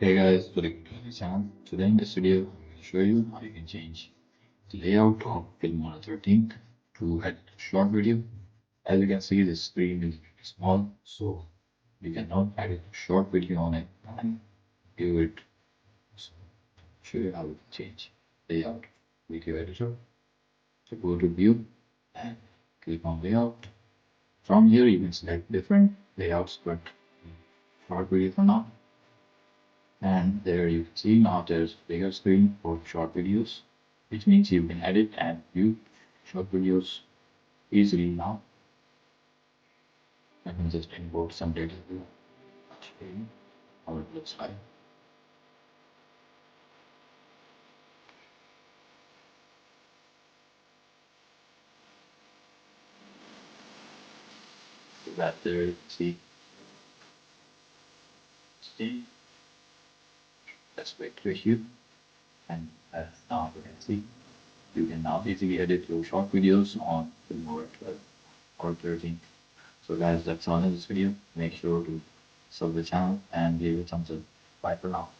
Hey guys, welcome to the channel. Today in this video, I'll show you how you can change the layout of Filmora 13 to edit a short video. As you can see, the screen is small, so you cannot edit a short video on it and give it. So, show you how to change layout video editor. So go to View and click on Layout. From here, you can select different layouts, but short video for now. And there you can see now there's bigger screen for short videos, which means you can edit and view short videos easily now. I can just import some data to show you how it looks like. So that there you can see that's quick to issue, and now you can see you can now easily edit your short videos on Filmora 12 or 13. So guys, that's all in this video. Make sure to sub the channel and give it a thumbs up. Bye for now.